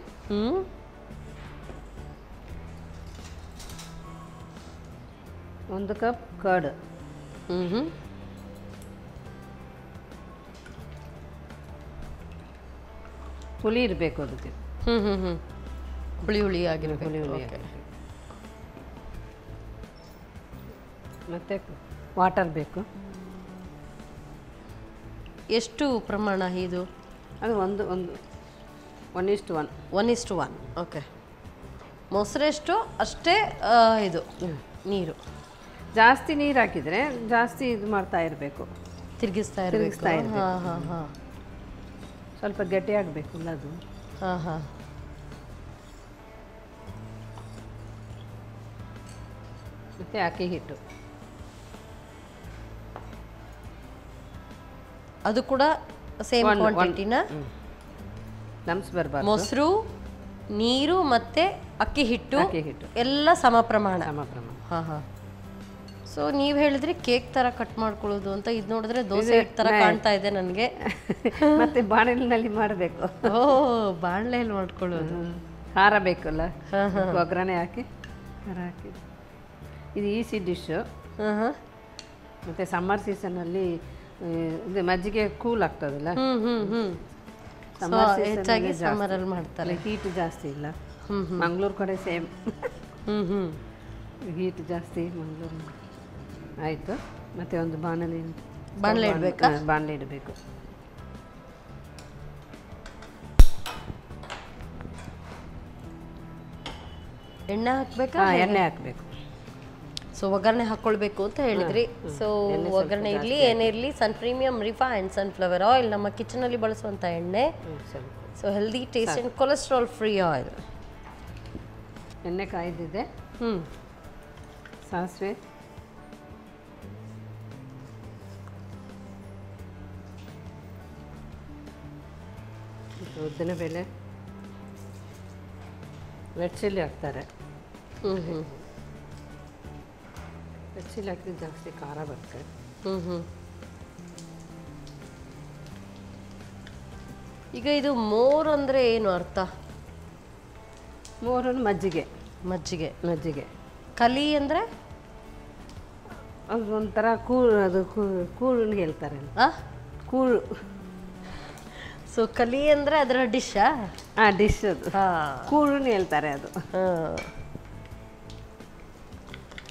1 ಕಪ್ ಕರ್ಡ್, ಹುಳಿ ಇರಬೇಕು ಅದಕ್ಕೆ.
ಹುಳಿ ಹುಳಿ ಆಗಿರಬೇಕು.
ಹುಳಿ ಹುಳಿ ಮತ್ತು ವಾಟರ್ ಬೇಕು.
ಎಷ್ಟು ಪ್ರಮಾಣ ಇದು?
ಅದು 1:1.
1:1. ಓಕೆ. ಮೊಸರೆಷ್ಟು ಅಷ್ಟೇ ಇದು ನೀರು.
ಜಾಸ್ತಿ ನೀರು ಹಾಕಿದರೆ ಜಾಸ್ತಿ ಇದು ಮಾಡ್ತಾ ಇರಬೇಕು,
ತಿರುಗಿಸ್ತಾ
ಇರಬೇಕು.
ಹಾಂ ಹಾಂ ಹಾಂ.
ಸ್ವಲ್ಪ ಗಟ್ಟಿಯಾಗಬೇಕು ಅದು.
ಹಾಂ ಹಾಂ.
ಮತ್ತು ಅಕ್ಕಿ ಹಿಟ್ಟು
ಅದು ಕೂಡ ಸೇಮ್ ಕ್ವಾಂಟಿಟಿನ?
ಲಮ್ಸ್ ಬರಬಾರ್ದು.
ಮೊಸರು, ನೀರು ಮತ್ತು ಅಕ್ಕಿ ಹಿಟ್ಟು ಎಲ್ಲ ಸಮ ಪ್ರಮಾಣ. ಹಾಂ ಹಾಂ. ಸೊ ನೀವು ಹೇಳಿದ್ರಿ ಕೇಕ್ ಥರ ಕಟ್ ಮಾಡ್ಕೊಳ್ಳೋದು ಅಂತ. ಇದು ನೋಡಿದ್ರೆ ದೋಸೆ ಹಿಟ್ಟು ಥರ ಕಾಣ್ತಾ ಇದೆ ನನಗೆ.
ಮತ್ತು ಬಾಣಲೆಯಲ್ಲಿ ಮಾಡಬೇಕು.
ಓ, ಬಾಣಲೆಯಲ್ಲಿ ಮಾಡ್ಕೊಳ್ಳೋದು.
ಖಾರ ಬೇಕಲ್ಲ, ಒಗ್ಗರಣೆ ಹಾಕಿ ಖಾರ ಹಾಕಿ. ಇದು ಈಸಿ ಡಿಶ್ಶು. ಮತ್ತು ಸಮ್ಮರ್ ಸೀಸನಲ್ಲಿ ಇದು ಮಜ್ಜಿಗೆ ಕೂಲ್ ಆಗ್ತದಲ್ಲ,
ಹೆಚ್ಚಾಗಿ ಸಮ್ಮರಲ್ಲಿ ಮಾಡ್ತಾರೆ.
ಹೀಟ್ ಜಾಸ್ತಿ ಇಲ್ಲ. ಮಂಗಳೂರು ಕಡೆ ಸೇಮ್ ಹೀಟ್ ಜಾಸ್ತಿ ಮಂಗಳೂರು. ಆಯಿತು. ಮತ್ತು ಒಂದು ಬಾಣಲೆ
ಇಡಬೇಕಾ?
ಬಾಣಲೆ ಇಡಬೇಕು.
ಎಣ್ಣೆ ಹಾಕಬೇಕಾ?
ಎಣ್ಣೆ ಹಾಕಬೇಕು.
ಸೊ ಒಗ್ಗರಣೆ ಹಾಕ್ಕೊಳ್ಬೇಕು ಅಂತ ಹೇಳಿದ್ರಿ. ಸೊ ಒಗ್ಗರಣೆ ಇರಲಿ ಏನೇ ಇರಲಿ, ಸನ್ ಪ್ರೀಮಿಯಂ ರಿಫೈನ್ಡ್ ಸನ್ಫ್ಲವರ್ ಆಯಿಲ್ ನಮ್ಮ ಕಿಚನಲ್ಲಿ ಬಳಸುವಂಥ ಎಣ್ಣೆ. So healthy, taste and cholesterol free oil.
ಎಣ್ಣೆ ಕಾಯ್ದಿದೆ. ಸಾಸಿವೆ, ಉದ್ದಿನಬೇಳೆ, ರೆಡ್ ಚಿಲ್ಲಿ ಹಾಕ್ತಾರೆ. ರೆಡ್ ಚಿಲ್ಲಿ ಹಾಕಿದ್ರೆ ಜಾಸ್ತಿ ಖಾರ ಬರುತ್ತೆ.
ಈಗ ಇದು ಮೋರ್ ಅಂದರೆ ಏನು ಅರ್ಥ?
ಮೋರನ್ನು ಮಜ್ಜಿಗೆ.
ಮಜ್ಜಿಗೆ.
ಮಜ್ಜಿಗೆ.
ಕಲಿ ಅಂದರೆ
ಅದು ಒಂಥರ ಕೂಳು, ಅದು ಕೂಳು ಹೇಳ್ತಾರೆ, ಕೂಳು.
ಸೊ ಕಲಿ ಅಂದರೆ ಅದರ ಡಿಶ್ಶಾ?
ಹಾಂ, ಡಿಶ್ ಅದು. ಕೂಳು ಹೇಳ್ತಾರೆ ಅದು.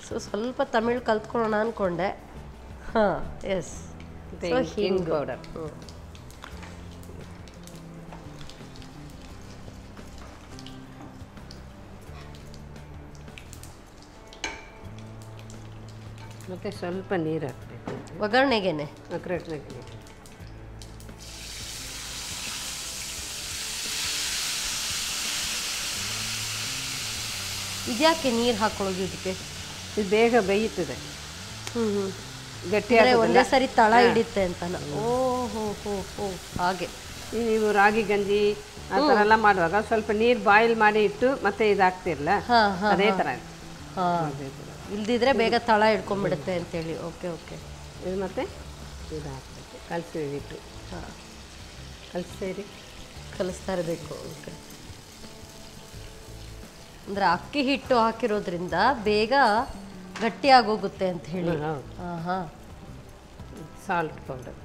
ಸೊ ಸ್ವಲ್ಪ ತಮಿಳು ಕಲ್ತ್ಕೊಳ್ಳೋಣ ಅಂದ್ಕೊಂಡೆ. ಹಾಂ, ಎಸ್.
ಹಿಂಗ್ ಪೌಡರ್. ಮತ್ತು ಸ್ವಲ್ಪ ನೀರು ಹಾಕಬೇಕು
ಒಗ್ಗರಣೆಗೆನೆ. ಇದ್ಯಾಕೆ ನೀರು ಹಾಕೊಳ್ಳೋದು ಇದಕ್ಕೆ?
ಇದು ಬೇಗ ಬೇಯುತ್ತದೆ. ಗಟ್ಟಿ
ಒಂದೇ ಸರಿ ತಳ ಹಿಡಿತೆ ಅಂತ. ಓಹೋ ಹೋ ಹೋ, ಹಾಗೆ.
ನೀವು ರಾಗಿ ಗಂಜಿ ಆ ಥರ ಎಲ್ಲ ಮಾಡುವಾಗ ಸ್ವಲ್ಪ ನೀರು ಬಾಯ್ಲ್ ಮಾಡಿ ಇಟ್ಟು ಮತ್ತೆ ಇದು ಹಾಕ್ತಿರಲ್ಲ, ಅದೇ ಥರ.
ಇಲ್ದಿದ್ರೆ ಬೇಗ ತಳ ಹಿಡ್ಕೊಂಡ್ಬಿಡುತ್ತೆ ಅಂತೇಳಿ. Okay okay.
ಇದು ಮತ್ತೆ ಇದು ಹಾಕ್ಬೇಕು, ಕಲಿಸ್ತೀವಿ ಇಟ್ಟು. ಹಾಂ, ಕಲಿಸ್ತೀರಿ, ಕಲಿಸ್ತಾ ಇರಬೇಕು.
ಓಕೆ. ಅಂದರೆ ಅಕ್ಕಿ ಹಿಟ್ಟು ಹಾಕಿರೋದ್ರಿಂದ ಬೇಗ ಗಟ್ಟಿಯಾಗೋಗುತ್ತೆ ಅಂತ ಹೇಳಿ. ಹಾಂ ಹಾಂ.
ಸಾಲ್ಟ್ ಪೌಡರ್,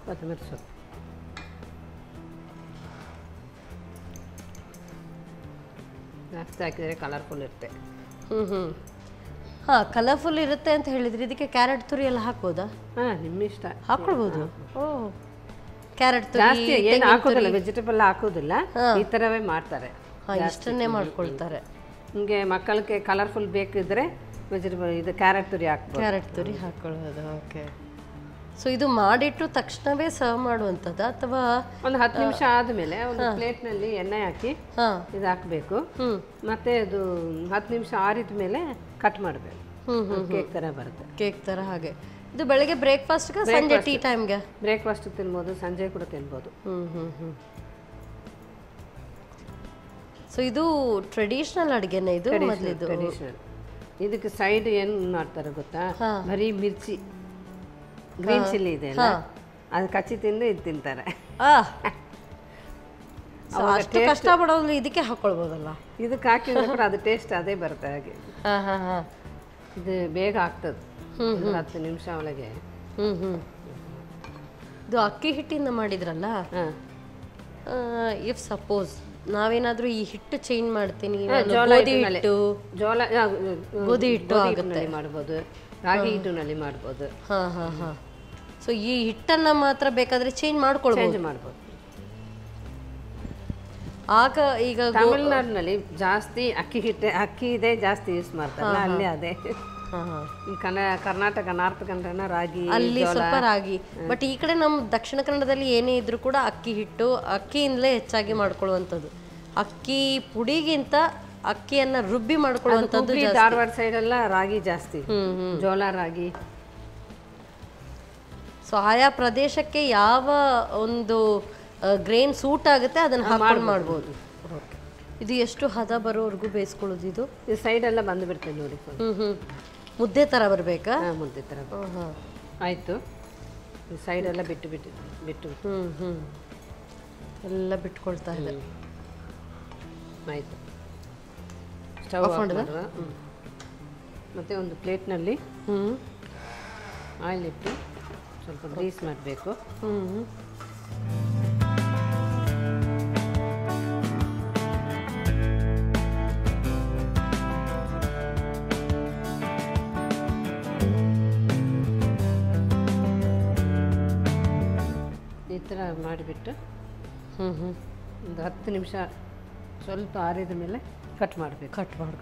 ಕೊತ್ತಂಬರಿ ಸೊಪ್ಪು, ಜಾಸ್ತಿ ಹಾಕಿದರೆ ಕಲರ್ಫುಲ್ ಇರುತ್ತೆ.
ಹಾಂ, ಕಲರ್ಫುಲ್ ಇರುತ್ತೆ ಅಂತ ಹೇಳಿದ್ರಿ. ಇದಕ್ಕೆ ಕ್ಯಾರೆಟ್ ತುರಿ ಎಲ್ಲ ಹಾಕ್ಬೋದಾ?
ಹಾಂ, ನಿಮ್ಮ ಇಷ್ಟ,
ಹಾಕ್ಕೊಳ್ಬೋದು. ಓಹ್, ಕ್ಯಾರೆಟ್ ತುರಿ
ಜಾಸ್ತಿ ಏನು ಹಾಕೋದಿಲ್ಲ, ವೆಜಿಟೇಬಲ್ ಹಾಕೋದಿಲ್ಲ, ಈ ಥರವೇ ಮಾಡ್ತಾರೆ.
ಇಷ್ಟನ್ನೇ ಮಾಡ್ಕೊಳ್ತಾರೆ.
ನಿಮಗೆ ಮಕ್ಕಳಿಗೆ ಕಲರ್ಫುಲ್ ಬೇಕಿದ್ರೆ ವೆಜಿಟೇಬಲ್ ಇದು ಕ್ಯಾರೆಟ್ ತುರಿ ಹಾಕ್ಬೋದು.
ಕ್ಯಾರೆಟ್ ತುರಿ ಹಾಕ್ಕೊಳ್ಳೋದು. ಓಕೆ. ಸೊ ಇದು ಮಾಡಿಟ್ಟು ತಕ್ಷಣವೇ ಸರ್ವ್ ಮಾಡುವಂಥದ್ದು ಅಥವಾ
ಒಂದು 10 ನಿಮಿಷ ಆದಮೇಲೆ ಒಂದು ಪ್ಲೇಟ್ನಲ್ಲಿ ಎಣ್ಣೆ ಹಾಕಿ ಇದು ಹಾಕಬೇಕು. ಮತ್ತೆ ಅದು 10 ನಿಮಿಷ ಆರಿದ ಮೇಲೆ ಕಟ್ ಮಾಡಬೇಕು. ಕೇಕ್ ಥರ ಬರುತ್ತೆ.
ಕೇಕ್ ಥರ. ಹಾಗೆ ಇದು ಬೆಳಗ್ಗೆ ಬ್ರೇಕ್ಫಾಸ್ಟ್ಗೆ, ಸಂಜೆ ಟೀ ಟೈಮ್ಗೆ?
ಬ್ರೇಕ್ಫಾಸ್ಟ್ ತಿನ್ಬೋದು, ಸಂಜೆ ಕೂಡ ತಿನ್ಬೋದು.
ಸೊ ಇದು ಟ್ರೆಡಿಷನಲ್ ಅಡುಗೆನೇ ಇದು? ಮೊದಲಿದು
ಟ್ರೆಡಿಷನಲ್. ಇದಕ್ಕೆ ಸೈಡ್ ಏನು ಮಾಡ್ತಾರೆ ಗೊತ್ತಾ? ಬರೀ ಮಿರ್ಚಿ, ಗ್ರೀನ್ ಚಿಲ್ಲಿ ಇದೆ ಅಲ್ಲ, ಅದು ಕಚ್ಚಿ ತಿಂದು ಇದು ತಿಂತಾರೆ.
ಅಷ್ಟು ಕಷ್ಟಪಡೋದು ಇದಕ್ಕೆ ಹಾಕೊಳ್ಬೋದಲ್ಲ?
ಇದಕ್ಕೆ ಹಾಕಿದ್ರೆ ಕೂಡ ಅದು ಟೇಸ್ಟ್ ಅದೇ ಬರುತ್ತೆ. ಹಾಗೆ ಇದು ಬೇಗ ಆಗ್ತದೆ, 10 ನಿಮಿಷ ಒಳಗೆ.
ಇದು ಅಕ್ಕಿ ಹಿಟ್ಟಿಂದ ಮಾಡಿದ್ರಲ್ಲ, ಇಫ್ ಸಪೋಸ್ ನಾವೇನಾದ್ರೂ ಈ ಹಿಟ್ಟು ಚೇಂಜ್ ಮಾಡ್ತೀನಿ, ಗೋಧಿ ಹಿಟ್ಟು ಆಗುತ್ತೆ
ಮಾಡ್ಬೋದು, ರಾಗಿ ಹಿಟ್ಟಿನಲ್ಲಿ ಮಾಡ್ಬೋದು.
ಹಾಂ ಹಾಂ ಹಾಂ. ಸೊ ಈ ಹಿಟ್ಟನ್ನು ಮಾತ್ರ ಬೇಕಾದರೆ ಚೇಂಜ್ ಮಾಡ್ಬೋದು. ಆಗ ಈಗ
ತಮಿಳ್ನಾಡಿನಲ್ಲಿ ಜಾಸ್ತಿ ಅಕ್ಕಿ ಇದೆ ಜಾಸ್ತಿ ಯೂಸ್ ಮಾಡ್ತಾರಲ್ಲ, ಅಲ್ಲಿ ಅದೇ. ಕರ್ನಾಟಕ ನಾರ್ತ್ ಕನ್ನಡ ರಾಗಿ,
ಅಲ್ಲಿ ಸ್ವಲ್ಪ ರಾಗಿ. ಬಟ್ ಈ ಕಡೆ ನಮ್ಮ ದಕ್ಷಿಣ ಕನ್ನಡದಲ್ಲಿ ಏನೇ ಇದ್ರೂ ಕೂಡ ಅಕ್ಕಿ ಹಿಟ್ಟು, ಅಕ್ಕಿಯಿಂದಲೇ ಹೆಚ್ಚಾಗಿ ಮಾಡ್ಕೊಳ್ಳುವಂಥದ್ದು. ಅಕ್ಕಿ ಪುಡಿಗಿಂತ ಅಕ್ಕಿಯನ್ನ ರುಬ್ಬಿ ಮಾಡ್ಕೊಳ್ಳುವಂಥದ್ದು.
ಧಾರವಾಡ ಸೈಡ್ ಎಲ್ಲ ರಾಗಿ ಜಾಸ್ತಿ, ಜೋಳ ರಾಗಿ.
ಸೊ ಆಯಾ ಪ್ರದೇಶಕ್ಕೆ ಯಾವ ಒಂದು ಗ್ರೇನ್ ಸೂಟ್ ಆಗುತ್ತೆ ಅದನ್ನ ಹಾಕೊಂಡು ಮಾಡ್ಬೋದು. ಇದು ಎಷ್ಟು ಹದ ಬರೋವರೆಗೂ ಬೇಯಿಸ್ಕೊಳ್ಳೋದು? ಇದು
ಸೈಡ್ ಎಲ್ಲ ಬಂದು ಬಿಡ್ತೇವೆ ನೋಡಿ.
ಮುದ್ದೆ ಥರ ಬರಬೇಕಾ?
ಮುದ್ದೆ ಥರ. ಆಯಿತು, ಸೈಡ್ ಎಲ್ಲ ಬಿಟ್ಟು
ಎಲ್ಲ ಬಿಟ್ಕೊಳ್ತಾ ಇದೆ.
ಆಯಿತು, ಸ್ಟವ್ ಆಫ್ ಮಾಡುವ. ಮತ್ತು ಒಂದು ಪ್ಲೇಟ್ನಲ್ಲಿ ಆಯಿಲ್ ಇಟ್ಟು ಸ್ವಲ್ಪ ಗ್ರೀಸ್ ಮಾಡಬೇಕು. ಈ ಥರ ಮಾಡಿಬಿಟ್ಟು ಒಂದು 10 ನಿಮಿಷ ಸ್ವಲ್ಪ ಆರಿದ ಮೇಲೆ ಕಟ್ ಮಾಡಬೇಕು.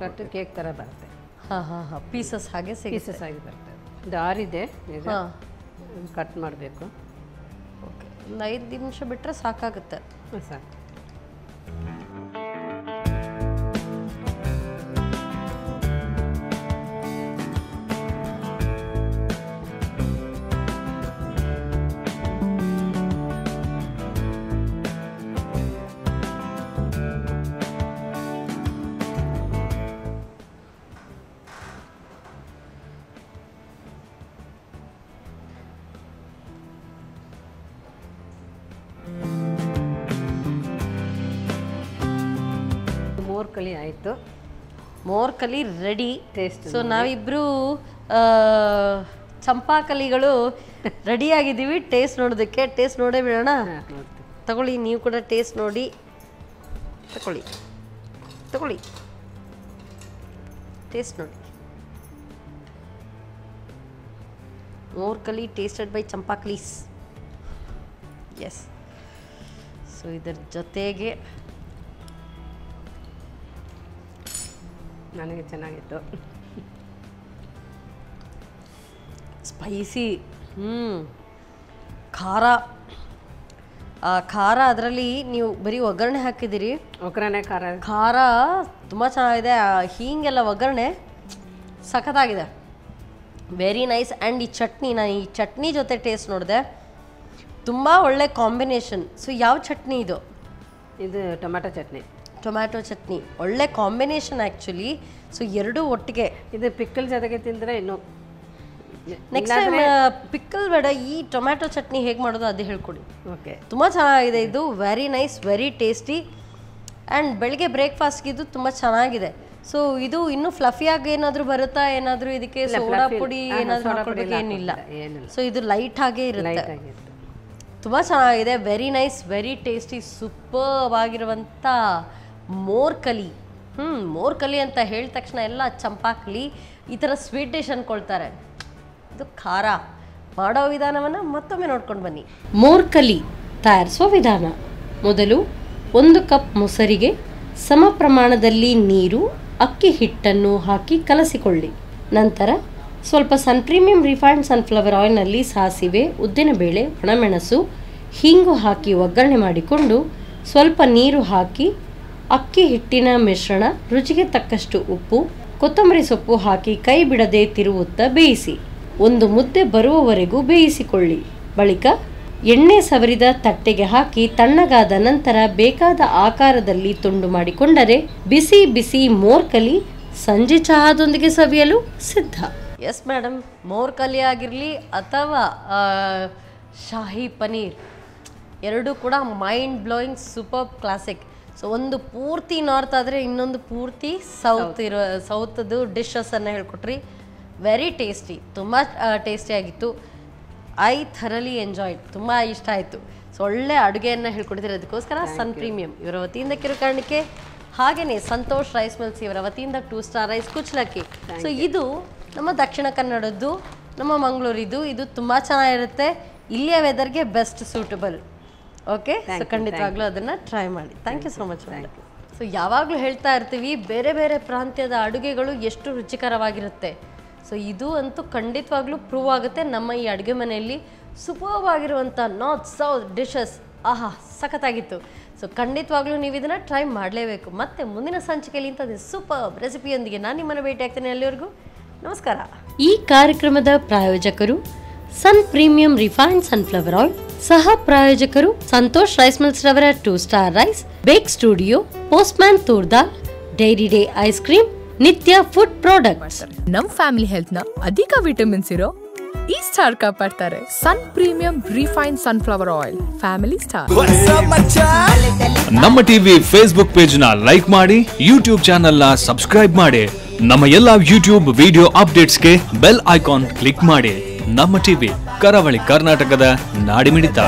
ಕಟ್ ಕೇಕ್ ಥರ ಬರುತ್ತೆ.
ಪೀಸಸ್ ಹಾಗೆ
ಪೀಸಸ್ ಆಗಿ ಬರ್ತದೆ. ಇದು ಆರಿದೆ, ಈಗ ಕಟ್ ಮಾಡಬೇಕು.
ಓಕೆ, ಒಂದು 5 ನಿಮಿಷ ಬಿಟ್ಟರೆ ಸಾಕಾಗುತ್ತೆ.
ಸಾಕು. ಮೋರ್ಕಲಿ ಆಯಿತು.
ಮೋರ್ಕಲಿ ರೆಡಿ.
ಟೇಸ್ಟ್.
ಸೊ ನಾವಿಬ್ರು ಚಂಪಾಕಲಿಗಳು ರೆಡಿ ಆಗಿದ್ದೀವಿ ಟೇಸ್ಟ್ ನೋಡೋದಕ್ಕೆ. ಟೇಸ್ಟ್ ನೋಡೇ ಬಿಡೋಣ. ತಗೊಳ್ಳಿ, ನೀವು ಕೂಡ ಟೇಸ್ಟ್ ನೋಡಿ. ತಗೊಳ್ಳಿ ತಗೊಳ್ಳಿ, ಟೇಸ್ಟ್ ನೋಡಿ. ಮೋರ್ಕಲಿ ಟೇಸ್ಟೆಡ್ ಬೈ ಚಂಪಾಕಲೀಸ್. ಎಸ್. ಸೊ ಇದರ ಜೊತೆಗೆ
ನನಗೆ ಚೆನ್ನಾಗಿತ್ತು.
ಸ್ಪೈಸಿ. ಖಾರ. ಖಾರ ಅದರಲ್ಲಿ ನೀವು ಬರೀ ಒಗ್ಗರಣೆ ಹಾಕಿದ್ದೀರಿ.
ಒಗ್ಗರಣೆ
ಖಾರ ತುಂಬ ಚೆನ್ನಾಗಿದೆ. ಹೀಗೆಲ್ಲ ಒಗ್ಗರಣೆ ಸಖತ್ತಾಗಿದೆ. Very nice. ಆ್ಯಂಡ್ ಈ ಚಟ್ನಿ, ನಾನು ಈ ಚಟ್ನಿ ಜೊತೆ ಟೇಸ್ಟ್ ನೋಡಿದೆ, ತುಂಬ ಒಳ್ಳೆ ಕಾಂಬಿನೇಷನ್. ಸೊ ಯಾವ ಚಟ್ನಿ ಇದು?
ಇದು ಟೊಮ್ಯಾಟೊ ಚಟ್ನಿ.
ಟೊಮ್ಯಾಟೊ ಚಟ್ನಿ ಒಳ್ಳೆ ಕಾಂಬಿನೇಷನ್ ಆ್ಯಕ್ಚುಲಿ. ಸೊ ಎರಡೂ ಒಟ್ಟಿಗೆ.
ಇದು ಪಿಕ್ಕಲ್ ಜೊತೆಗೆ ತಿಂದರೆ ಇನ್ನೂ.
ನೆಕ್ಸ್ಟ್ ಟೈಮ್ ಪಿಕ್ಕಲ್ ಬೇಡ, ಈ ಟೊಮ್ಯಾಟೊ ಚಟ್ನಿ ಹೇಗೆ ಮಾಡೋದು ಅದು ಹೇಳ್ಕೊಡಿ.
ಓಕೆ.
ತುಂಬ ಚೆನ್ನಾಗಿದೆ ಇದು. Very nice, very tasty. And ಬೆಳಿಗ್ಗೆ ಬ್ರೇಕ್ಫಾಸ್ಟ್ಗೆ ಇದು ತುಂಬ ಚೆನ್ನಾಗಿದೆ. ಸೊ ಇದು ಇನ್ನೂ ಫ್ಲಫಿಯಾಗಿ ಏನಾದರೂ ಬರುತ್ತಾ? ಏನಾದರೂ ಇದಕ್ಕೆ ಸೋಡಾ ಪುಡಿ ಏನಾದರೂ ಹಾಕೊಳ್ಬೇಕು? ಏನಿಲ್ಲ. ಸೊ ಇದು ಲೈಟ್ ಆಗೇ ಇರುತ್ತೆ. ತುಂಬ ಚೆನ್ನಾಗಿದೆ. Very nice, very tasty, super ಆಗಿರುವಂಥ ಮೋರ್ಕಲಿ. ಮೋರ್ಕಲಿ ಅಂತ ಹೇಳಿದ ತಕ್ಷಣ ಎಲ್ಲ ಚಂಪಾಕಲಿ ಈ ಥರ ಸ್ವೀಟ್ ಡಿಶ್ ಅಂದ್ಕೊಳ್ತಾರೆ. ಇದು ಖಾರ. ಮಾಡೋ ವಿಧಾನವನ್ನು ಮತ್ತೊಮ್ಮೆ ನೋಡ್ಕೊಂಡು ಬನ್ನಿ. ಮೋರ್ಕಲಿ ತಯಾರಿಸುವ ವಿಧಾನ. ಮೊದಲು 1 ಕಪ್ ಮೊಸರಿಗೆ ಸಮ ಪ್ರಮಾಣದಲ್ಲಿ ನೀರು, ಅಕ್ಕಿ ಹಿಟ್ಟನ್ನು ಹಾಕಿ ಕಲಸಿಕೊಳ್ಳಿ. ನಂತರ ಸ್ವಲ್ಪ ಪ್ರೀಮಿಯಂ ರಿಫೈನ್ಡ್ ಸನ್ಫ್ಲವರ್ ಆಯಿಲ್ನಲ್ಲಿ ಸಾಸಿವೆ, ಉದ್ದಿನಬೇಳೆ, ಒಣಮೆಣಸು, ಹಿಂಗು ಹಾಕಿ ಒಗ್ಗರಣೆ ಮಾಡಿಕೊಂಡು ಸ್ವಲ್ಪ ನೀರು ಹಾಕಿ ಅಕ್ಕಿ ಹಿಟ್ಟಿನ ಮಿಶ್ರಣ, ರುಚಿಗೆ ತಕ್ಕಷ್ಟು ಉಪ್ಪು, ಕೊತ್ತಂಬರಿ ಸೊಪ್ಪು ಹಾಕಿ ಕೈ ಬಿಡದೆ ತಿರುವುತ್ತಾ ಬೇಯಿಸಿ. 1 ಮುದ್ದೆ ಬರುವವರೆಗೂ ಬೇಯಿಸಿಕೊಳ್ಳಿ. ಬಳಿಕ ಎಣ್ಣೆ ಸವರಿದ ತಟ್ಟೆಗೆ ಹಾಕಿ ತಣ್ಣಗಾದ ನಂತರ ಬೇಕಾದ ಆಕಾರದಲ್ಲಿ ತುಂಡು ಮಾಡಿಕೊಂಡರೆ ಬಿಸಿ ಬಿಸಿ ಮೋರ್ಕಲಿ ಸಂಜೆ ಚಹಾದೊಂದಿಗೆ ಸವಿಯಲು ಸಿದ್ಧ. ಎಸ್ ಮೇಡಮ್, ಮೋರ್ಕಲಿ ಆಗಿರಲಿ ಅಥವಾ ಶಾಹಿ ಪನೀರ್ ಎರಡೂ ಕೂಡ mind blowing super classic. So ಒಂದು ಪೂರ್ತಿ ನಾರ್ತ್ ಆದರೆ ಇನ್ನೊಂದು ಪೂರ್ತಿ ಸೌತ್ದು ಡಿಶಸನ್ನು ಹೇಳ್ಕೊಟ್ರಿ. ವೆರಿ ಟೇಸ್ಟಿ, ತುಂಬ ಟೇಸ್ಟಿಯಾಗಿತ್ತು. I ಥರಲಿ enjoyed. ತುಂಬ ಇಷ್ಟ ಆಯಿತು. ಸೊ ಒಳ್ಳೆ ಅಡುಗೆಯನ್ನು ಹೇಳ್ಕೊಡ್ತೀರಿ. ಅದಕ್ಕೋಸ್ಕರ ಸನ್ ಪ್ರೀಮಿಯಂ ಇವರ ವತಿಯಿಂದ ಕಿರುಕಾಣಿಕೆ, ಹಾಗೆಯೇ ಸಂತೋಷ್ ರೈಸ್ ಮಿಲ್ಸ್ ಇವರ ವತಿಯಿಂದ 2 ಸ್ಟಾರ್ ರೈಸ್ ಕುಚ್ಚಲಕ್ಕಿ. ಸೊ ಇದು ನಮ್ಮ ದಕ್ಷಿಣ ಕನ್ನಡದ್ದು, ನಮ್ಮ ಮಂಗಳೂರಿದು. ಇದು ತುಂಬ ಚೆನ್ನಾಗಿರುತ್ತೆ. ಇಲ್ಲಿಯ ವೆದರ್ಗೆ ಬೆಸ್ಟ್ ಸೂಟಬಲ್. ಓಕೆ. ಸೊ ಖಂಡಿತವಾಗ್ಲೂ ಅದನ್ನು ಟ್ರೈ ಮಾಡಿ. Thank you so much. So ಯಾವಾಗಲೂ ಹೇಳ್ತಾ ಇರ್ತೀವಿ ಬೇರೆ ಬೇರೆ ಪ್ರಾಂತ್ಯದ ಅಡುಗೆಗಳು ಎಷ್ಟು ರುಚಿಕರವಾಗಿರುತ್ತೆ. ಸೊ ಇದು ಅಂತೂ ಖಂಡಿತವಾಗ್ಲೂ ಪ್ರೂವ್ ಆಗುತ್ತೆ. ನಮ್ಮ ಈ ಅಡುಗೆ ಮನೆಯಲ್ಲಿ ಸೂಪರ್ಬ್ ಆಗಿರುವಂಥ ನಾರ್ತ್ ಸೌತ್ ಡಿಶಸ್ ಆಹಾ ಸಖತ್ತಾಗಿತ್ತು. ಸೊ ಖಂಡಿತವಾಗ್ಲೂ ನೀವು ಇದನ್ನು ಟ್ರೈ ಮಾಡಲೇಬೇಕು. ಮತ್ತೆ ಮುಂದಿನ ಸಂಚಿಕೆಯಲ್ಲಿ ಇಂಥದ್ದು ಸೂಪರ್ಬ್ ರೆಸಿಪಿಯೊಂದಿಗೆ ನಾನು ನಿಮ್ಮನ್ನು ಭೇಟಿ ಆಗ್ತೇನೆ. ಅಲ್ಲಿವರೆಗೂ ನಮಸ್ಕಾರ. ಈ ಕಾರ್ಯಕ್ರಮದ ಪ್ರಾಯೋಜಕರು Sun premium refined sunflower oil, ಸಹ ಪ್ರಾಯೋಜಕರು ಸಂತೋಷ್ ರೈಸ್ ಮಿಲ್ಸ್ ರವರ 2 star rice, bake studio, postman toor dal, dairy day ice cream, Nitya food products.
ನಮ್ ಫ್ಯಾಮಿಲಿ ಹೆಲ್ತ್ ನ ಅಧಿಕ ವಿಟಮಿನ್ಸ್ ಇರೋ ಈ ಸ್ಟಾರ್ ಕಾಪಾಡ್ತಾರೆ Sun premium refined sunflower oil. Family star.
ನಮ್ಮ ಟಿವಿ ಫೇಸ್ಬುಕ್ ಪೇಜ್ ನ ಲೈಕ್ ಮಾಡಿ, ಯೂಟ್ಯೂಬ್ ಚಾನೆಲ್ ನ ಸಬ್ಸ್ಕ್ರೈಬ್ ಮಾಡಿ. ನಮ್ಮ ಎಲ್ಲಾ ಯೂಟ್ಯೂಬ್ ವಿಡಿಯೋ ಅಪ್ಡೇಟ್ಸ್ಗೆ ಬೆಲ್ ಐಕಾನ್ ಕ್ಲಿಕ್ ಮಾಡಿ. ನಮ್ಮ ಟಿವಿ, ಕರಾವಳಿ ಕರ್ನಾಟಕದ ನಾಡಿಮಿಡಿತ.